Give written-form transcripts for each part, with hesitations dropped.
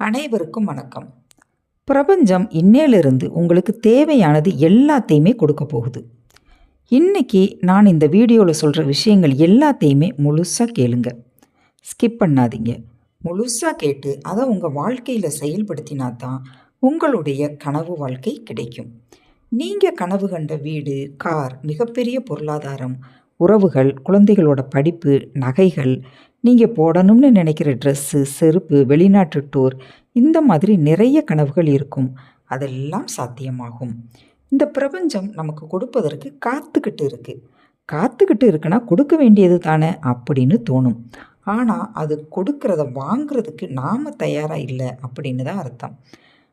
அனைவருக்கும் வணக்கம். பிரபஞ்சம் இன்னையிலிருந்து உங்களுக்கு தேவையானது எல்லாத்தையுமே கொடுக்க போகுது. இன்னைக்கு நான் இந்த வீடியோவில் சொல்கிற விஷயங்கள் எல்லாத்தையுமே முழுசாக கேளுங்க. ஸ்கிப் பண்ணாதீங்க. முழுசாக கேட்டு அதை உங்கள் வாழ்க்கையில் செயல்படுத்தினா தான் உங்களுடைய கனவு வாழ்க்கை கிடைக்கும். நீங்கள் கனவு கண்ட வீடு, கார், மிகப்பெரிய பொருளாதாரம், உறவுகள், குழந்தைகளோட படிப்பு, நகைகள், நீங்கள் போடணும்னு நினைக்கிற ட்ரெஸ்ஸு, செருப்பு, வெளிநாட்டு டூர், இந்த மாதிரி நிறைய கனவுகள் இருக்கும். அதெல்லாம் சாத்தியமாகும். இந்த பிரபஞ்சம் நமக்கு கொடுப்பதற்கு காத்துக்கிட்டு இருக்குன்னா கொடுக்க வேண்டியது தானே அப்படின்னு தோணும். ஆனால் அது கொடுக்கறத வாங்கிறதுக்கு நாம் தயாராக இல்லை அப்படின்னு தான் அர்த்தம்.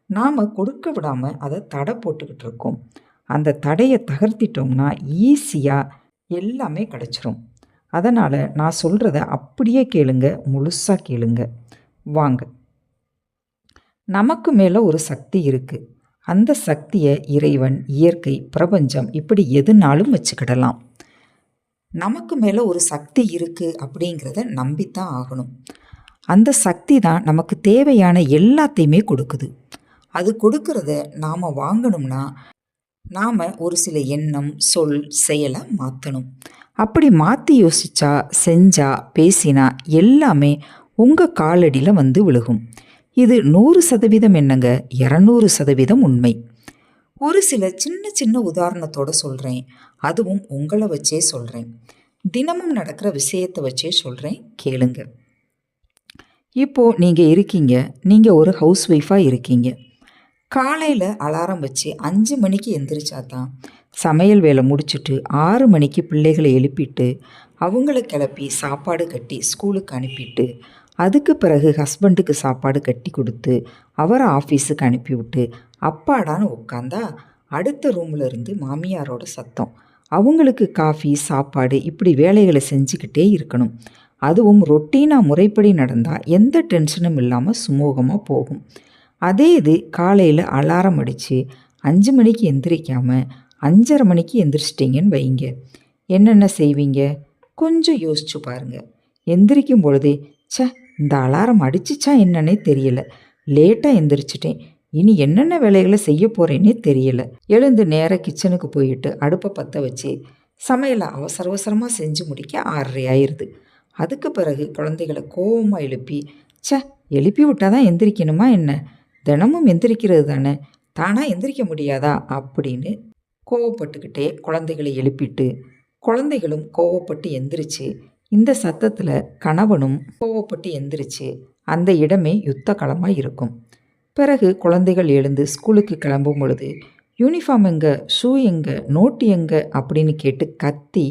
நாம் கொடுக்க விடாமல் அதை தடை போட்டுக்கிட்டு இருக்கோம். அந்த தடையை தகர்த்திட்டோம்னா ஈஸியாக எல்லாமே கிடச்சிரும். அதனால் நான் சொல்கிறத அப்படியே கேளுங்க, முழுசாக கேளுங்க. வாங்க. நமக்கு மேலே ஒரு சக்தி இருக்குது. அந்த சக்தியை இறைவன், இயற்கை, பிரபஞ்சம் இப்படி எதுனாலும் வச்சுக்கிடலாம். நமக்கு மேலே ஒரு சக்தி இருக்குது அப்படிங்கிறத நம்பித்தான் ஆகணும். அந்த சக்தி தான் நமக்கு தேவையான எல்லாத்தையுமே கொடுக்குது. அது கொடுக்கறத நாம் வாங்கணும்னா நாம் ஒரு சில எண்ணம், சொல், செயலை மாற்றணும். அப்படி மாற்றி யோசித்தா, செஞ்சா, பேசினா எல்லாமே உங்கள் காலடியில் வந்து விழுகும். இது 100% என்னங்க, 200% உண்மை. ஒரு சில சின்ன சின்ன உதாரணத்தோடு சொல்கிறேன். அதுவும் உங்களை வச்சே சொல்கிறேன். தினமும் நடக்கிற விஷயத்தை வச்சே சொல்கிறேன், கேளுங்க. இப்போது நீங்கள் ஒரு ஹவுஸ் ஒய்ஃபாக இருக்கீங்க. காலையில் அலாரம் வச்சு 5 மணிக்கு எந்திரிச்சா தான் சமையல் வேலை முடிச்சுட்டு 6 மணிக்கு பிள்ளைகளை எழுப்பிட்டு அவங்கள கிளப்பி சாப்பாடு கட்டி ஸ்கூலுக்கு அனுப்பிட்டு அதுக்கு பிறகு ஹஸ்பண்டுக்கு சாப்பாடு கட்டி கொடுத்து அவரை ஆஃபீஸுக்கு அனுப்பிவிட்டு அப்பாடான்னு உட்காந்தா அடுத்த ரூமில் இருந்து மாமியாரோட சத்தம். அவங்களுக்கு காஃபி, சாப்பாடு இப்படி வேலைகளை செஞ்சுக்கிட்டே இருக்கணும். அதுவும் ரொட்டீனாக முறைப்படி நடந்தால் எந்த டென்ஷனும் இல்லாமல் சுமூகமாக போகும். அதே இது காலையில் அலாரம் அடித்து 5 மணிக்கு எந்திரிக்காமல் 5:30 மணிக்கு எந்திரிச்சிட்டிங்கன்னு வைங்க. என்னென்ன செய்வீங்க? கொஞ்சம் யோசிச்சு பாருங்கள். எந்திரிக்கும் பொழுதே இந்த அலாரம் அடிச்சிச்சா என்னன்னே தெரியல, லேட்டாக எந்திரிச்சிட்டேன், இனி என்னென்ன வேலைகளை செய்ய போகிறேன்னே தெரியல. எழுந்து நேராக கிச்சனுக்கு போயிட்டு அடுப்பை பற்ற வச்சு சமையலை அவசரமாக செஞ்சு முடிக்க 6:30 ஆயிடுது. அதுக்கு பிறகு குழந்தைகளை கோவமாக எழுப்பி விட்டால் தான் எந்திரிக்கணுமா என்ன? தினமும் எந்திரிக்கிறது தானே, தானாக எந்திரிக்க முடியாதா அப்படின்னு கோவப்பட்டுக்கிட்டே குழந்தைகளை எழுப்பிட்டு குழந்தைகளும் கோவப்பட்டு எந்திரிச்சு இந்த சத்தத்தில் கணவனும் கோவப்பட்டு எந்திரிச்சு அந்த இடமே யுத்த களமாக இருக்கும். பிறகு குழந்தைகள் எழுந்து ஸ்கூலுக்கு கிளம்பும் பொழுது யூனிஃபார்ம் எங்கே, ஷூ எங்கே, நோட்டு எங்கே அப்படின்னு கேட்டு கத்தி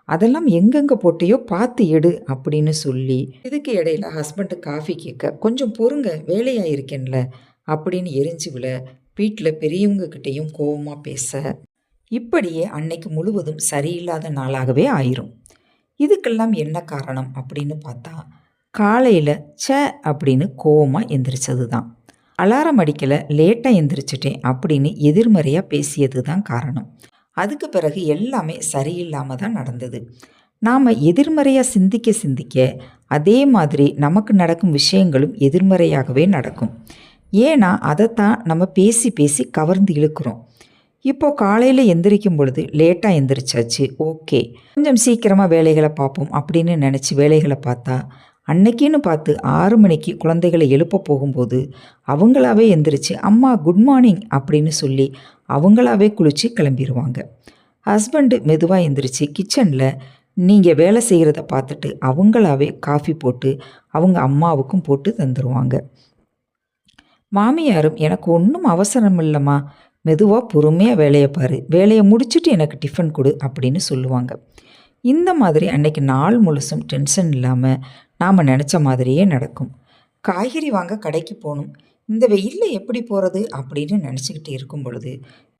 அதெல்லாம் எங்கெங்கே போட்டியோ பார்த்து எடு அப்படின்னு சொல்லி இதுக்கு இடையில ஹஸ்பண்டு காஃபி கேட்க கொஞ்சம் பொறுங்க வேலையாக இருக்கேன்ல அப்படின்னு எரிஞ்சு விழ வீட்டில் பெரியவங்கக்கிட்டேயும் கோவமாக பேச இப்படியே அன்னைக்கு முழுவதும் சரியில்லாத நாளாகவே ஆயிரும். இதுக்கெல்லாம் என்ன காரணம் அப்படின்னு பார்த்தா காலையில் அப்படின்னு கோவமாக எந்திரிச்சது தான். அலாரம் அடிக்கலை, லேட்டாக எந்திரிச்சிட்டேன் அப்படின்னு எதிர்மறையாக பேசியது தான் காரணம். அதுக்கு பிறகு எல்லாமே சரியில்லாமல் தான் நடந்தது. நாம் எதிர்மறையாக சிந்திக்க அதே மாதிரி நமக்கு நடக்கும் விஷயங்களும் எதிர்மறையாகவே நடக்கும். ஏன்னா அதைத்தான் நம்ம பேசி கவர்ந்து இழுக்கிறோம். இப்போது காலையில் எந்திரிக்கும் பொழுது லேட்டாக எந்திரிச்சாச்சு, ஓகே கொஞ்சம் சீக்கிரமாக வேலைகளை பார்ப்போம் அப்படின்னு நினச்சி வேலைகளை பார்த்தா அன்னைக்கின்னு பார்த்து 6 மணிக்கு குழந்தைகளை எழுப்ப போகும்போது அவங்களாவே எந்திரிச்சு அம்மா குட் மார்னிங் அப்படின்னு சொல்லி அவங்களாவே குளித்து கிளம்பிடுவாங்க. ஹஸ்பண்டு மெதுவாக எந்திரிச்சு கிச்சனில் நீங்கள் வேலை செய்கிறத பார்த்துட்டு அவங்களாவே காஃபி போட்டு அவங்க அம்மாவுக்கும் போட்டு தந்துடுவாங்க. மாமியாரும் எனக்கு ஒன்றும் அவசரம் இல்லைம்மா, மெதுவாக பொறுமையாக வேலையை பாரு, வேலையை முடிச்சுட்டு எனக்கு டிஃபன் கொடு அப்படின்னு சொல்லுவாங்க. இந்த மாதிரி அன்னைக்கு நாள் முழுசும் டென்ஷன் இல்லாமல் நாம் நினச்ச மாதிரியே நடக்கும். காய்கறி வாங்க கடைக்கு போகணும், இந்த வெயிலில் எப்படி போகிறது அப்படின்னு நினச்சிக்கிட்டு இருக்கும் பொழுது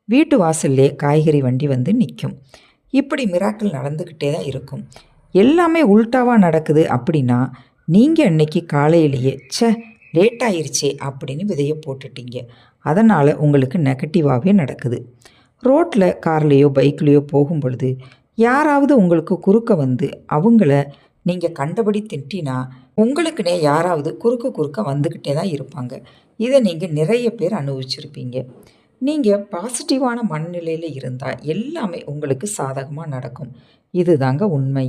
வீட்டு வாசல்லே காய்கறி வண்டி வந்து நிற்கும். இப்படி மிராக்கள் நடந்துக்கிட்டே தான் இருக்கும். எல்லாமே உல்ட்டாவாக நடக்குது அப்படின்னா நீங்கள் அன்னைக்கு காலையிலேயே லேட் ஆயிருச்சே அப்படின்னு விதையை போட்டுட்டீங்க. அதனால் உங்களுக்கு நெகட்டிவாகவே நடக்குது. ரோட்டில் கார்லேயோ பைக்லேயோ போகும் பொழுது யாராவது உங்களுக்கு குறுக்க வந்து அவங்கள நீங்கள் கண்டபடி திட்டினா உங்களுக்குனே யாராவது குறுக்க வந்துக்கிட்டே தான் இருப்பாங்க. இதை நீங்கள் நிறைய பேர் அனுபவிச்சிருப்பீங்க. நீங்கள் பாசிட்டிவான மனநிலையில் இருந்தால் எல்லாமே உங்களுக்கு சாதகமாக நடக்கும். இதுதாங்க உண்மை.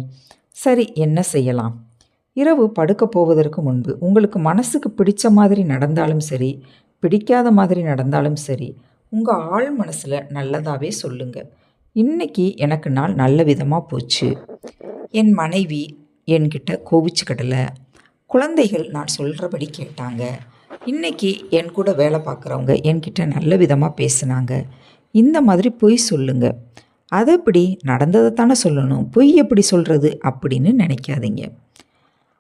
சரி, என்ன செய்யலாம்? இரவு படுக்க போவதற்கு முன்பு உங்களுக்கு மனசுக்கு பிடிச்ச மாதிரி நடந்தாலும் சரி, பிடிக்காத மாதிரி நடந்தாலும் சரி, உங்கள் ஆழ் மனசில் நல்லதாகவே சொல்லுங்கள். இன்னைக்கு எனக்கு நாள் நல்ல விதமாக போச்சு. என் மனைவி என்கிட்ட கோவிச்சுக்கிடலை. குழந்தைகள் நான் சொல்கிறபடி கேட்டாங்க. இன்னைக்கு என் கூட வேலை பார்க்குறவங்க என்கிட்ட நல்ல விதமாக பேசுனாங்க. இந்த மாதிரி பொய் சொல்லுங்க. அது எப்படி நடந்ததை தானே சொல்லணும், பொய் எப்படி சொல்கிறது அப்படின்னு நினைக்காதீங்க.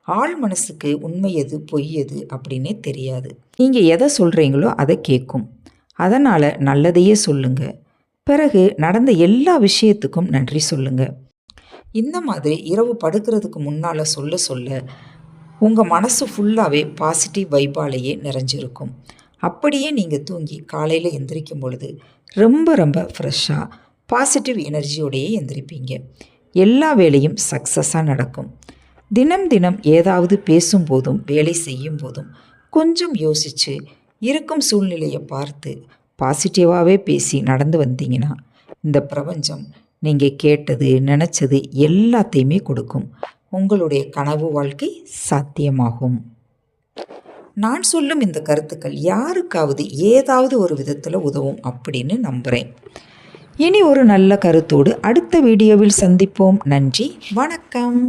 ஆள் மனசுக்கு உண்மை எது பொய் எது அப்படின்னே தெரியாது. நீங்கள் எதை சொல்கிறீங்களோ அதை கேட்கும். அதனால் நல்லதையே சொல்லுங்க. பிறகு நடந்த எல்லா விஷயத்துக்கும் நன்றி சொல்லுங்க. இந்த மாதிரி இரவு படுக்கிறதுக்கு முன்னால் சொல்ல சொல்ல உங்கள் மனசு ஃபுல்லாகவே பாசிட்டிவ் வைப்பாலேயே நிறைஞ்சிருக்கும். அப்படியே நீங்கள் தூங்கி காலையில் எந்திரிக்கும் பொழுது ரொம்ப ரொம்ப ஃப்ரெஷ்ஷாக பாசிட்டிவ் எனர்ஜியோடையே எந்திரிப்பீங்க. எல்லா வேலையும் சக்ஸஸாக நடக்கும். தினம் தினம் ஏதாவது பேசும்போதும் வேலை செய்யும் போதும் கொஞ்சம் யோசித்து இருக்கும் சூழ்நிலையை பார்த்து பாசிட்டிவாகவே பேசி நடந்து வந்தீங்கன்னா இந்த பிரபஞ்சம் நீங்கள் கேட்டது நினச்சது எல்லாத்தையுமே கொடுக்கும். உங்களுடைய கனவு வாழ்க்கை சாத்தியமாகும். நான் சொல்லும் இந்த கருத்துக்கள் யாருக்காவது ஏதாவது ஒரு விதத்தில் உதவும் அப்படின்னு நம்புகிறேன். இனி ஒரு நல்ல கருத்தோடு அடுத்த வீடியோவில் சந்திப்போம். நன்றி, வணக்கம்.